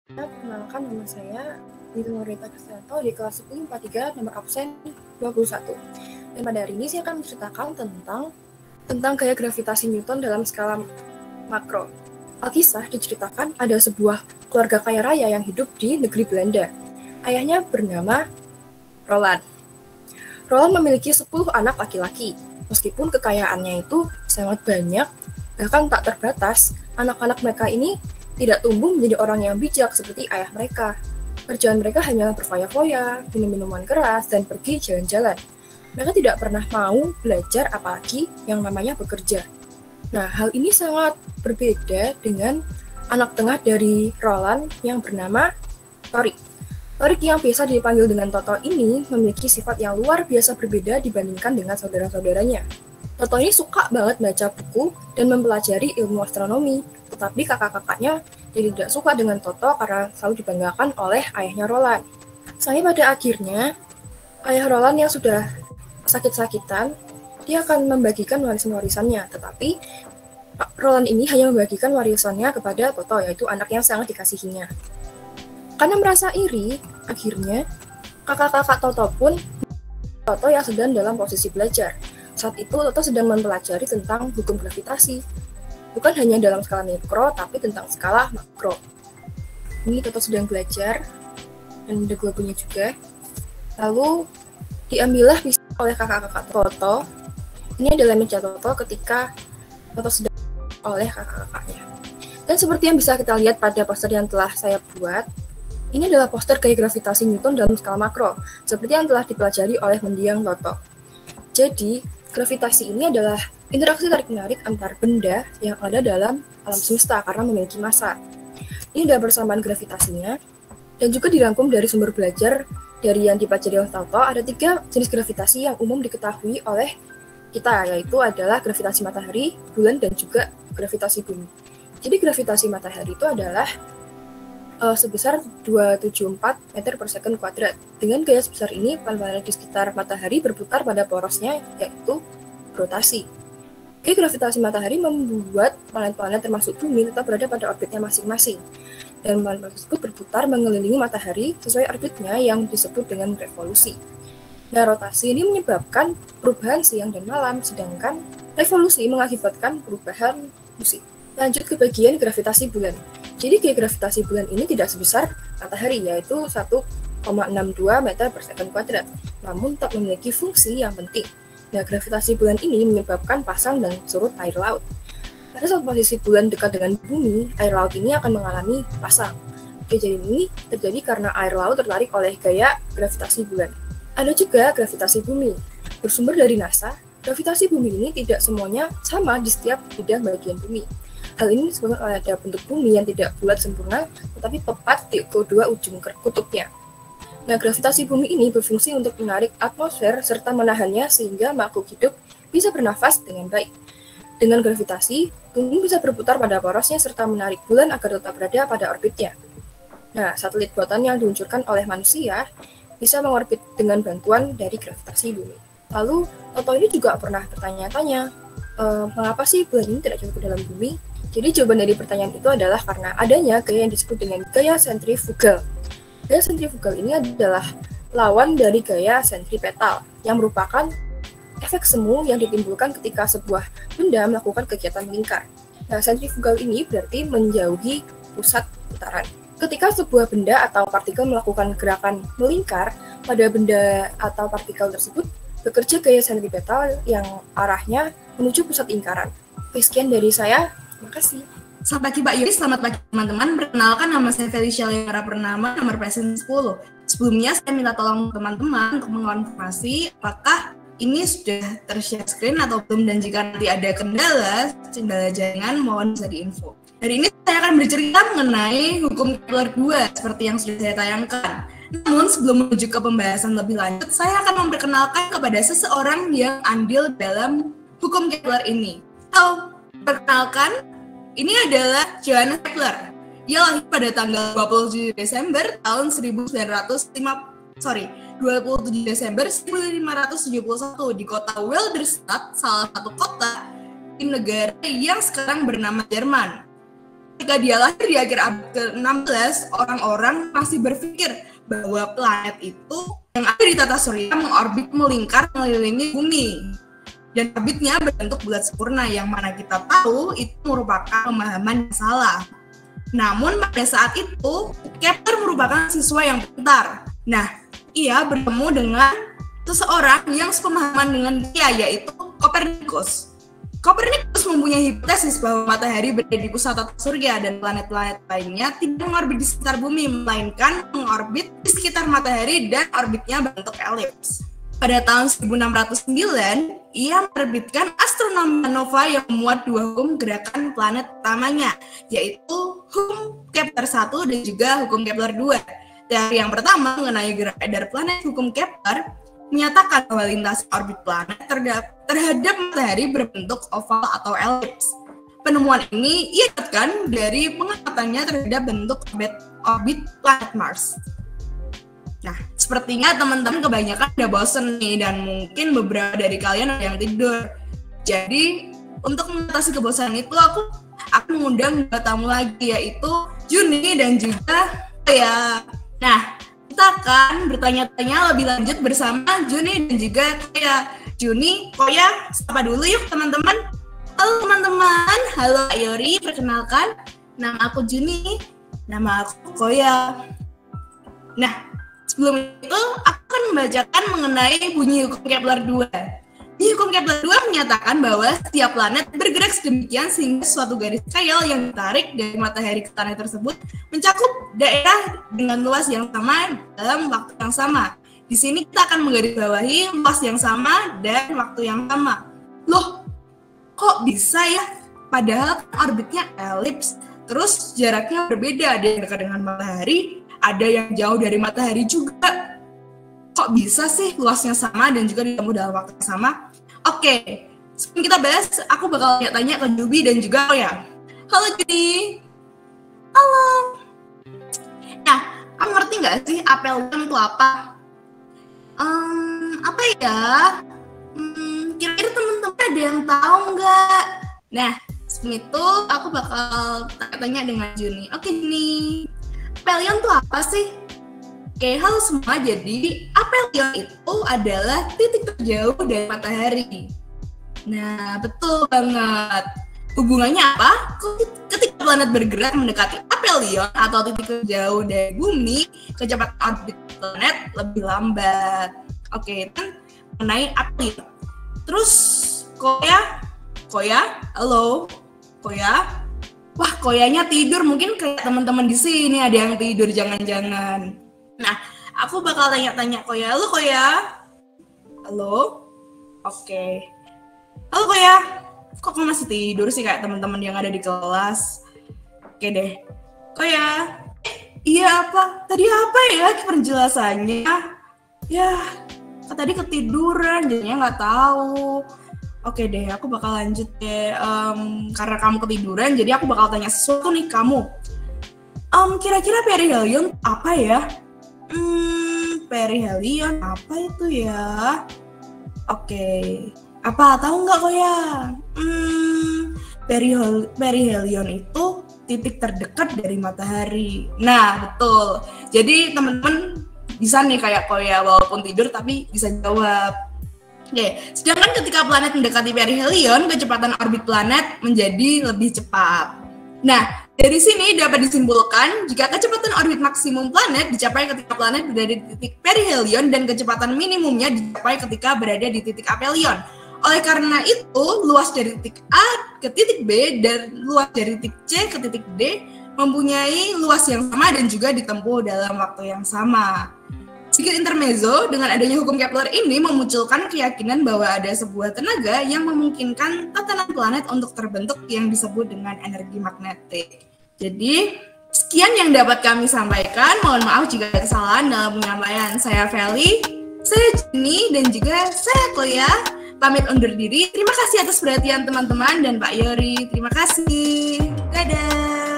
Perkenalkan, nama saya Nurita Kristianto di kelas 1043 nomor absen 21. Dan pada hari ini saya akan menceritakan tentang gaya gravitasi Newton dalam skala makro. Alkisah diceritakan ada sebuah keluarga kaya raya yang hidup di negeri Belanda. Ayahnya bernama Roland. Roland memiliki 10 anak laki-laki. Meskipun kekayaannya itu sangat banyak, bahkan tak terbatas, anak-anak mereka ini tidak tumbuh menjadi orang yang bijak seperti ayah mereka. Kerjaan mereka hanya berfoya-foya, minum minuman keras, dan pergi jalan-jalan. Mereka tidak pernah mau belajar apalagi yang namanya bekerja. Nah, hal ini sangat berbeda dengan anak tengah dari Roland yang bernama Torik. Torik yang biasa dipanggil dengan Toto ini memiliki sifat yang luar biasa berbeda dibandingkan dengan saudara-saudaranya. Toto ini suka banget baca buku dan mempelajari ilmu astronomi, tetapi kakak-kakaknya jadi tidak suka dengan Toto karena selalu dibanggakan oleh ayahnya Roland. Sampai pada akhirnya, ayah Roland yang sudah sakit-sakitan, dia akan membagikan warisan-warisannya, tetapi Roland ini hanya membagikan warisannya kepada Toto, yaitu anak yang sangat dikasihinya. Karena merasa iri, akhirnya kakak-kakak Toto yang sedang dalam posisi belajar. Saat itu, Toto sedang mempelajari tentang hukum gravitasi. Bukan hanya dalam skala mikro, tapi tentang skala makro. Ini Toto sedang belajar, dan ada gua-guanya juga. Lalu, diambillah pisau oleh kakak-kakak Toto. Ini adalah meja Toto ketika Toto sedang oleh kakak-kakaknya. Dan seperti yang bisa kita lihat pada poster yang telah saya buat, ini adalah poster gaya gravitasi Newton dalam skala makro, seperti yang telah dipelajari oleh mendiang Toto. Jadi, gravitasi ini adalah interaksi tarik-menarik antar benda yang ada dalam alam semesta karena memiliki massa. Ini adalah persamaan gravitasinya, dan juga dirangkum dari sumber belajar dari yang dipelajari oleh Toto. Ada 3 jenis gravitasi yang umum diketahui oleh kita, yaitu adalah gravitasi matahari, bulan, dan juga gravitasi bumi. Jadi gravitasi matahari itu adalah sebesar 274 meter per second kuadrat. Dengan gaya sebesar ini, planet-planet di sekitar matahari berputar pada porosnya, yaitu rotasi. Gaya gravitasi matahari membuat planet-planet termasuk bumi tetap berada pada orbitnya masing-masing. Dan planet tersebut berputar mengelilingi matahari sesuai orbitnya yang disebut dengan revolusi. Nah, rotasi ini menyebabkan perubahan siang dan malam, sedangkan revolusi mengakibatkan perubahan musim. Lanjut ke bagian gravitasi bulan. Jadi gaya gravitasi bulan ini tidak sebesar matahari, yaitu 1,62 meter per second kuadrat, namun tak memiliki fungsi yang penting. Nah, gravitasi bulan ini menyebabkan pasang dan surut air laut. Pada saat posisi bulan dekat dengan bumi, air laut ini akan mengalami pasang. Kejadian ini terjadi karena air laut tertarik oleh gaya gravitasi bulan. Ada juga gravitasi bumi. Bersumber dari NASA, gravitasi bumi ini tidak semuanya sama di setiap bidang bagian bumi. Hal ini disebabkan oleh ada bentuk bumi yang tidak bulat sempurna, tetapi tepat di kedua ujung kutubnya. Nah, gravitasi bumi ini berfungsi untuk menarik atmosfer serta menahannya sehingga makhluk hidup bisa bernafas dengan baik. Dengan gravitasi, bumi bisa berputar pada porosnya serta menarik bulan agar tetap berada pada orbitnya. Nah, satelit buatan yang diluncurkan oleh manusia bisa mengorbit dengan bantuan dari gravitasi bumi. Lalu, Toto ini juga pernah bertanya-tanya, mengapa sih bulan ini tidak jatuh ke dalam bumi? Jadi jawaban dari pertanyaan itu adalah karena adanya gaya yang disebut dengan gaya sentrifugal. Gaya sentrifugal ini adalah lawan dari gaya sentripetal, yang merupakan efek semu yang ditimbulkan ketika sebuah benda melakukan kegiatan melingkar. Nah, sentrifugal ini berarti menjauhi pusat putaran. Ketika sebuah benda atau partikel melakukan gerakan melingkar, pada benda atau partikel tersebut bekerja gaya sentripetal yang arahnya menuju pusat lingkaran. Sekian dari saya. Terima kasih. Selamat pagi Pak Yuri, selamat pagi teman-teman. Perkenalkan, nama saya Felicia Leonora Purnama, nomor presiden 10. Sebelumnya saya minta tolong teman-teman untuk mengonfirmasi apakah ini sudah ter-share screen atau belum, dan jika nanti ada kendala jaringan mohon bisa diinfo. Hari ini saya akan bercerita mengenai hukum Kepler 2 seperti yang sudah saya tayangkan. Namun sebelum menuju ke pembahasan lebih lanjut, saya akan memperkenalkan kepada seseorang yang andil dalam hukum Kepler ini. Perkenalkan, ini adalah Johannes Kepler. Ia lahir pada tanggal 27 Desember tahun 27 Desember 1571 di kota Wilderstadt, salah satu kota di negara yang sekarang bernama Jerman. ketika dia lahir di akhir abad ke-16, orang-orang masih berpikir bahwa planet itu yang ada di tata surya mengorbit melingkar mengelilingi bumi. Dan orbitnya berbentuk bulat sempurna yang mana kita tahu itu merupakan pemahaman yang salah. Namun pada saat itu, Kepler merupakan siswa yang pintar. Nah, ia bertemu dengan seseorang yang sepemahaman dengan dia, yaitu Kopernikus. Kopernikus mempunyai hipotesis bahwa matahari berada di pusat tata surya dan planet-planet lainnya tidak mengorbit di sekitar bumi, melainkan mengorbit di sekitar matahari dan orbitnya berbentuk elips. Pada tahun 1609, ia menerbitkan Astronomia Nova yang memuat dua hukum gerakan planet utamanya, yaitu hukum Kepler 1 dan juga hukum Kepler 2. Teori yang pertama mengenai gerak edar planet, hukum Kepler, menyatakan bahwa lintasan orbit planet terhadap matahari berbentuk oval atau elips. Penemuan ini ia dapatkan dari pengamatannya terhadap bentuk orbit planet Mars. Nah, sepertinya teman-teman kebanyakan udah bosen nih, dan mungkin beberapa dari kalian ada yang tidur. Jadi, untuk mengatasi kebosanan itu, aku mengundang dua tamu lagi, yaitu Juni dan juga Koya. Nah, kita akan bertanya-tanya lebih lanjut bersama Juni dan juga Koya. Juni, Koya, sapa dulu yuk teman-teman. Halo teman-teman, halo Ayori, perkenalkan. Nama aku Juni, nama aku Koya. Nah, sebelum itu, aku akan membacakan mengenai bunyi hukum Kepler 2. Di hukum Kepler 2 menyatakan bahwa setiap planet bergerak sedemikian sehingga suatu garis kail yang ditarik dari matahari ke planet tersebut mencakup daerah dengan luas yang sama dalam waktu yang sama. Di sini kita akan menggarisbawahi luas yang sama dan waktu yang sama. Loh, kok bisa ya? Padahal orbitnya elips, terus jaraknya berbeda, ada yang dekat dengan matahari, ada yang jauh dari matahari juga. Kok bisa sih luasnya sama dan juga ditempuh dalam waktu yang sama? Oke, sebelum kita bahas, aku bakal tanya ke Jubi dan juga Koya. Halo Jubi. Halo. Nah, kamu ngerti nggak sih aphelion itu apa? Apa ya? Kira-kira teman-teman ada yang tahu nggak? Nah, sebelum itu aku bakal tanya dengan Juni. Oke Juni, aphelion itu apa sih? Oke, halo semua. Jadi, aphelion itu adalah titik terjauh dari matahari. Nah, betul banget. Hubungannya apa? Ketika planet bergerak mendekati aphelion atau titik terjauh dari bumi, kecepatan orbit planet lebih lambat. Oke, itu mengenai aphelion. Terus, Koya, halo, Koya. Wah, Koyanya tidur. Mungkin kayak teman-teman di sini ada yang tidur, jangan-jangan. Nah, aku bakal tanya-tanya Koya. Halo Koya. Halo. Oke. Halo Koya. Kok kamu masih tidur sih kayak teman-teman yang ada di kelas? Oke deh. Koya. Iya apa? Tadi apa ya penjelasannya? Ya, tadi ketiduran, jadinya nggak tahu. Oke deh, aku bakal lanjut deh. Karena kamu ketiduran, jadi aku bakal tanya sesuatu nih kamu. Kira-kira perihelion apa ya? Perihelion apa itu ya? Oke. Apa tahu nggak Koya? Perihelion itu titik terdekat dari matahari. Nah, betul. Jadi teman-teman bisa nih kayak Koya walaupun tidur tapi bisa jawab. Oke, sedangkan ketika planet mendekati perihelion, kecepatan orbit planet menjadi lebih cepat. Nah, dari sini dapat disimpulkan jika kecepatan orbit maksimum planet dicapai ketika planet berada di titik perihelion dan kecepatan minimumnya dicapai ketika berada di titik aphelion. Oleh karena itu, luas dari titik A ke titik B dan luas dari titik C ke titik D mempunyai luas yang sama dan juga ditempuh dalam waktu yang sama. Sedikit intermezzo, dengan adanya hukum Kepler ini memunculkan keyakinan bahwa ada sebuah tenaga yang memungkinkan tatanan planet untuk terbentuk yang disebut dengan energi magnetik. Jadi, sekian yang dapat kami sampaikan. Mohon maaf jika ada kesalahan dalam penyampaian. Saya Feli, saya Juni, dan juga saya Koya. Pamit undur diri. Terima kasih atas perhatian teman-teman dan Pak Yori. Terima kasih. Dadah.